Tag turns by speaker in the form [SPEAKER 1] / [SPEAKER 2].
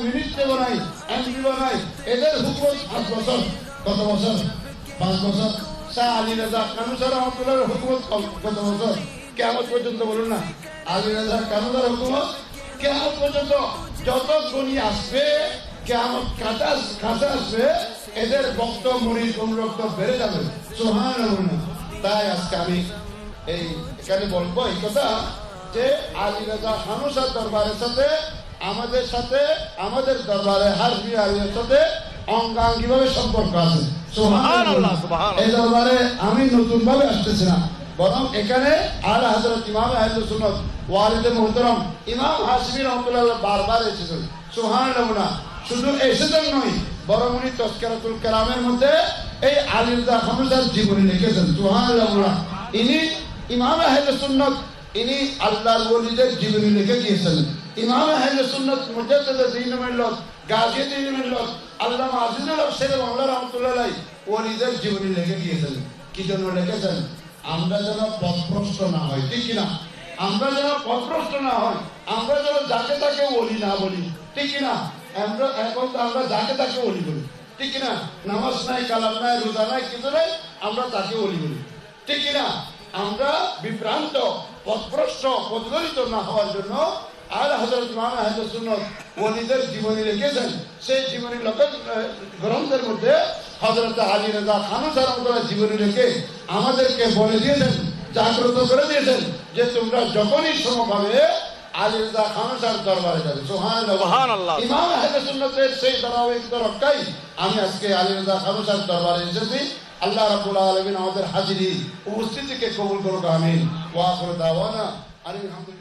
[SPEAKER 1] Minister বানাই, MP বানাই, এদের হুকুমত 5 বছর। কত বছর? 5 বছর। শাহ আলী রাজা কানুসার রহমতুল্লাহর হুকুমত কত বছর? কিয়ামত পর্যন্ত বলুন না। আলী রাজা কানুসার হুকুমত কিয়ামত পর্যন্ত। যত গনি আসবে, কিয়ামত কাছে আসবে, এদের বক্ত মুরিদ অনুরক্ত বেড়ে যাবে। সুবহানাল্লাহ। তাই আজকে আমি এখানে বলবো এই কথা যে আলী রাজা কানুসার দরবারের সাথে আমাদের দরবারে হারবি আলীর সাথে অঙ্গাঙ্গিভাবে সম্পর্ক আছে। সুবহানাল্লাহ। এই দরবারে আমি নতুন ভাবে আসতেছি না, বরং এখানে আলা হযরত ইমাম আহলে সুন্নাত ওয়ালিদে মুহতারাম ইমাম হাশিমি রহমাতুল্লাহ বারবার এসেছেন। সুবহানাল্লাহ। শুধু এসেছেন নয়, বরং উনি তাযকিরাতুল কালামের মধ্যে এই আলী রাজা কানুসার জীবনী লিখেছেন। সুবহানাল্লাহ। ইনি ইমাম আহলে সুন্নাত, ইনি আল্লাহর ওলিদের জীবনী লিখে গিয়েছেন। ইমাম আহলে সুন্নাত মুজাদ্দিদ দ্বীন মিল্লাত গাজী দ্বীন মিল্লাত আল্লামা আজিজুল হক শেখ মাওলানা রাহমাতুল্লাহ আলাইহি ওলিদের জীবনী লিখে গিয়েছেন। কি জন্য লিখেছেন? আমরা যেন পথভ্রষ্ট না হই, ঠিক কিনা? আমরা যেন পথভ্রষ্ট না হই, আমরা যেন যাকে তাকে ওলি না বলি, ঠিক কিনা? এখন তো আমরা যাকে তাকে ওলি বলি, ঠিক কিনা? নামাজ নাই, কালাম নাই, রোজা নাই, কিছু নাই, আমরা তাকে ওলি বলি, ঠিক কিনা? আমরা বিভ্রান্ত, পথভ্রষ্ট, পথগলিত না হওয়ার জন্য আলা হযরত ইমাম আহলে সুন্নাত ওলিদের জীবনী লিখেছেন। সেই জীবনী গ্রন্থের মধ্যে হযরত আলী রাজা কানুসার রহমাতুল্লাহ জীবনী লিখে আমাদেরকে বলে দিয়েছেন, জাগ্রত করে দিয়েছেন যে তোমরা যখনই সময় পাবে আলী রাজা কানুসার দরবারে যাবে। সুবহানাল্লাহ। ইমাম আহলে সুন্নাতের সেই ধারাবাহিকতা রক্ষাই আমি আজকে আলী রাজা কানুসার দরবারে এসেছি। আল্লাহ রাব্বুল আলামিন আমাদের হাজিরি উপস্থিতিকে কবুল করুক। আমিন। ওয়া আখিরু দাওয়ানা আলহামদুলিল্লাহ।